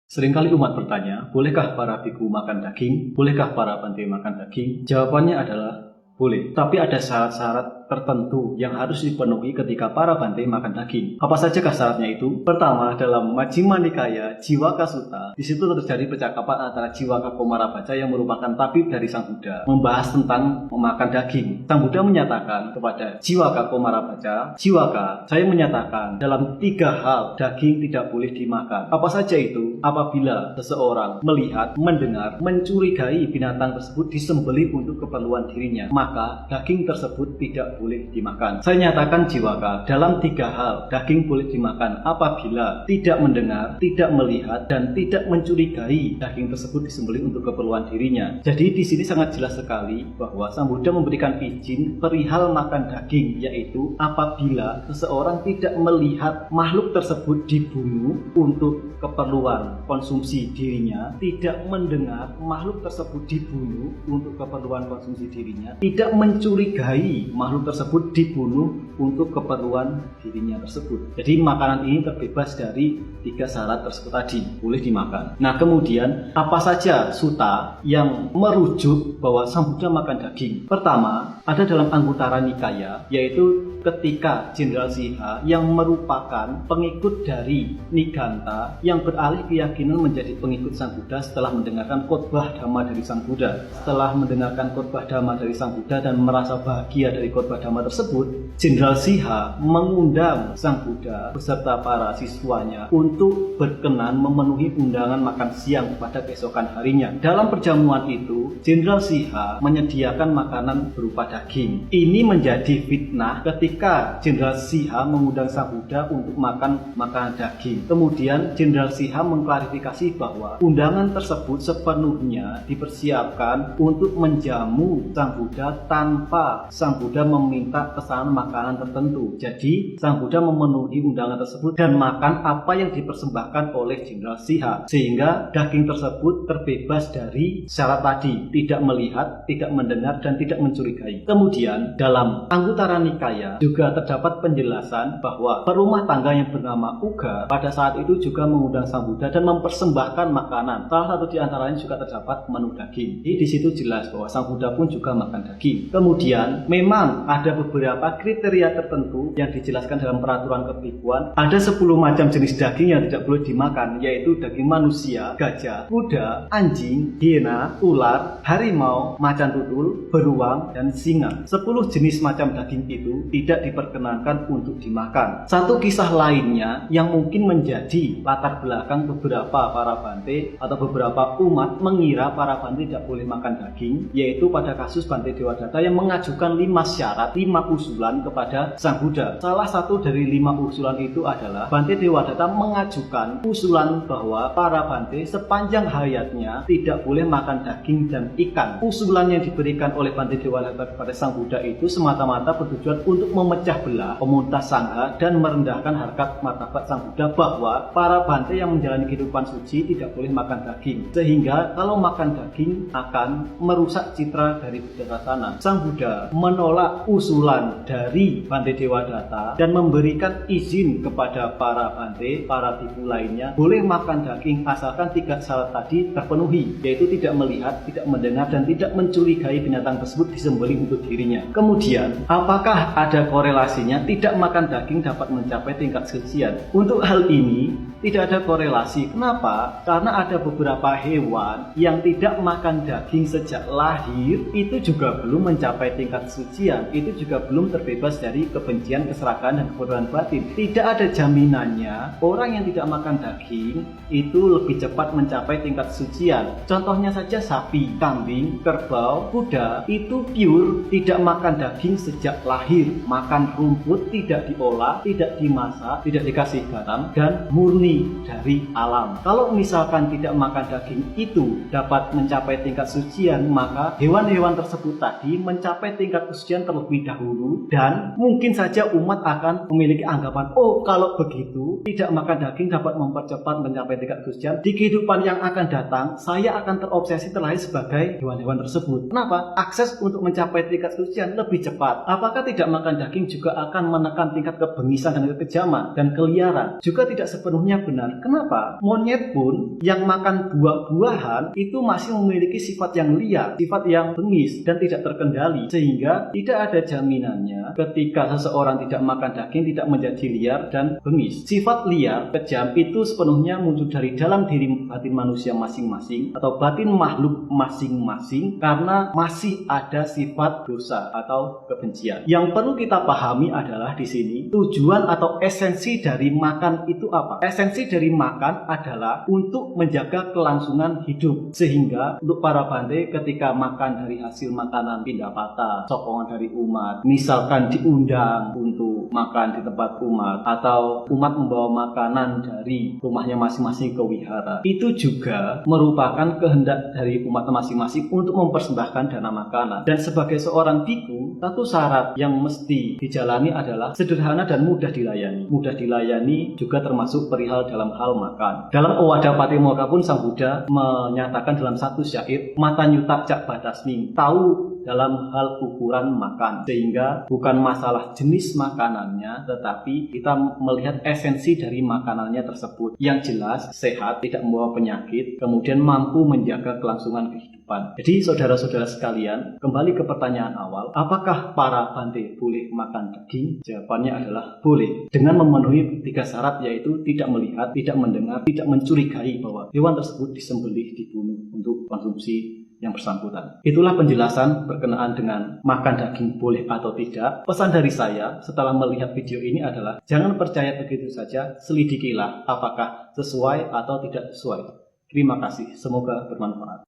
Seringkali umat bertanya, bolehkah para biku makan daging? Bolehkah para bante makan daging? Jawabannya adalah boleh, tapi ada syarat-syarat tertentu yang harus dipenuhi ketika para bante makan daging. Apa sajakah syaratnya itu? Pertama, dalam Majjhima Nikaya Jiwaka Sutta, di situ terjadi percakapan antara Jiwaka Komarabaca yang merupakan tabib dari Sang Buddha, membahas tentang memakan daging. Sang Buddha menyatakan kepada Jiwaka Komarabaca, Jiwaka, saya menyatakan dalam 3 hal daging tidak boleh dimakan. Apa saja itu? Apabila seseorang melihat, mendengar, mencurigai binatang tersebut disembelih untuk keperluan dirinya, maka daging tersebut tidak boleh dimakan. Saya nyatakan Jiwaka, dalam 3 hal daging boleh dimakan apabila tidak mendengar, tidak melihat, dan tidak mencurigai daging tersebut disembelih untuk keperluan dirinya. Jadi di sini sangat jelas sekali bahwa Sang Buddha memberikan izin perihal makan daging, yaitu apabila seseorang tidak melihat makhluk tersebut dibunuh untuk keperluan konsumsi dirinya, tidak mendengar makhluk tersebut dibunuh untuk keperluan konsumsi dirinya, tidak mencurigai makhluk tersebut dibunuh untuk keperluan dirinya tersebut. Jadi makanan ini terbebas dari 3 syarat tersebut tadi, boleh dimakan. Nah, kemudian apa saja sutta yang merujuk bahwa Sang Buddha makan daging? Pertama, ada dalam Anguttara Nikaya, yaitu ketika Jenderal Siha yang merupakan pengikut dari Niganta yang beralih keyakinan menjadi pengikut Sang Buddha setelah mendengarkan khotbah Dhamma dari Sang Buddha. Setelah mendengarkan khotbah Dhamma dari Sang Buddha dan merasa bahagia dari khotbah Dhamma tersebut, Jenderal Siha mengundang Sang Buddha beserta para siswanya untuk berkenan memenuhi undangan makan siang pada keesokan harinya. Dalam perjamuan itu, Jenderal Siha menyediakan makanan berupa daging. Ini menjadi fitnah ketika Jenderal Siha mengundang Sang Buddha untuk makan makanan daging. Kemudian Jenderal Siha mengklarifikasi bahwa undangan tersebut sepenuhnya dipersiapkan untuk menjamu Sang Buddha tanpa Sang Buddha meminta pesanan makanan tertentu. Jadi Sang Buddha memenuhi undangan tersebut dan makan apa yang dipersembahkan oleh Jenderal Siha, sehingga daging tersebut terbebas dari syarat tadi, tidak melihat, tidak mendengar, dan tidak mencurigai. Kemudian dalam Anguttara Nikaya juga terdapat penjelasan bahwa perumah tangga yang bernama Uga pada saat itu juga mengundang Sang Buddha dan mempersembahkan makanan. Salah satu di antaranya juga terdapat menu daging. Jadi di situ jelas bahwa Sang Buddha pun juga makan daging. Kemudian memang ada beberapa kriteria tertentu yang dijelaskan dalam peraturan kebikuan. Ada 10 macam jenis daging yang tidak boleh dimakan, yaitu daging manusia, gajah, kuda, anjing, hiena, ular, harimau, macan tutul, beruang, dan singa. 10 jenis macam daging itu tidak diperkenankan untuk dimakan. Satu kisah lainnya yang mungkin menjadi latar belakang beberapa para bante atau beberapa umat mengira para bante tidak boleh makan daging, yaitu pada kasus Bante Dewadatta yang mengajukan 5 syarat, 5 usulan kepada Sang Buddha. Salah satu dari 5 usulan itu adalah Bante Dewadatta mengajukan usulan bahwa para bante sepanjang hayatnya tidak boleh makan daging dan ikan. Usulan yang diberikan oleh Bante Dewadatta kepada Sang Buddha itu semata-mata bertujuan untuk memecah belah komunitas Sangha dan merendahkan harkat martabat Sang Buddha, bahwa para bante yang menjalani kehidupan suci tidak boleh makan daging, sehingga kalau makan daging akan merusak citra dari Buddha Tatanan. Sang Buddha menolak usulan dari Bante Dewadatta dan memberikan izin kepada para bante, para biku lainnya boleh makan daging asalkan 3 syarat tadi terpenuhi, yaitu tidak melihat, tidak mendengar, dan tidak mencurigai binatang tersebut disembelih untuk dirinya. Kemudian, apakah ada korelasinya tidak makan daging dapat mencapai tingkat kesucian? Untuk hal ini tidak ada korelasi. Kenapa? Karena ada beberapa hewan yang tidak makan daging sejak lahir itu juga belum mencapai tingkat kesucian, itu juga belum terbebas dari kebencian, keserakahan, dan kebodohan batin. Tidak ada jaminannya orang yang tidak makan daging itu lebih cepat mencapai tingkat kesucian. Contohnya saja sapi, kambing, kerbau, kuda itu pure tidak makan daging sejak lahir, makan rumput, tidak diolah, tidak dimasak, tidak dikasih garam, dan murni dari alam. Kalau misalkan tidak makan daging itu dapat mencapai tingkat kesucian, maka hewan-hewan tersebut tadi mencapai tingkat kesucian terlebih dahulu, dan mungkin saja umat akan memiliki anggapan, oh kalau begitu tidak makan daging dapat mempercepat mencapai tingkat kesucian. Di kehidupan yang akan datang saya akan terobsesi terlahir sebagai hewan-hewan tersebut. Kenapa? Akses untuk mencapai mencapai tingkat kesucian lebih cepat. Apakah tidak makan daging juga akan menekan tingkat kebengisan dan kekejaman dan keliaran? Juga tidak sepenuhnya benar. Kenapa? Monyet pun yang makan buah-buahan itu masih memiliki sifat yang liar, sifat yang bengis dan tidak terkendali, sehingga tidak ada jaminannya ketika seseorang tidak makan daging tidak menjadi liar dan bengis. Sifat liar, kejam itu sepenuhnya muncul dari dalam diri batin manusia masing-masing atau batin makhluk masing-masing karena masih ada sifat dosa atau kebencian. Yang perlu kita pahami adalah di sini tujuan atau esensi dari makan itu apa? Esensi dari makan adalah untuk menjaga kelangsungan hidup, sehingga untuk para Bante ketika makan dari hasil makanan pindah patah, sokongan dari umat, misalkan diundang untuk makan di tempat umat atau umat membawa makanan dari rumahnya masing-masing ke wihara, itu juga merupakan kehendak dari umat masing-masing untuk mempersembahkan dana makanan. Dan sebagai seorang biku, satu syarat yang mesti dijalani adalah sederhana dan mudah dilayani. Mudah dilayani juga termasuk perihal dalam hal makan. Dalam Owada Patimokkha pun Sang Buddha menyatakan dalam satu syair, mata nyutak cak batasming, tahu dalam hal ukuran makan, sehingga bukan masalah jenis makanannya, tetapi kita melihat esensi dari makanannya tersebut yang jelas sehat, tidak membawa penyakit, kemudian mampu menjaga kelangsungan kehidupan. Jadi saudara-saudara sekalian, kembali ke pertanyaan awal, apakah para Bante boleh makan daging? Jawabannya adalah boleh, dengan memenuhi 3 syarat, yaitu tidak melihat, tidak mendengar, tidak mencurigai bahwa hewan tersebut disembelih, dibunuh untuk konsumsi yang bersangkutan. Itulah penjelasan berkenaan dengan makan daging boleh atau tidak. Pesan dari saya setelah melihat video ini adalah jangan percaya begitu saja, selidikilah apakah sesuai atau tidak sesuai. Terima kasih, semoga bermanfaat.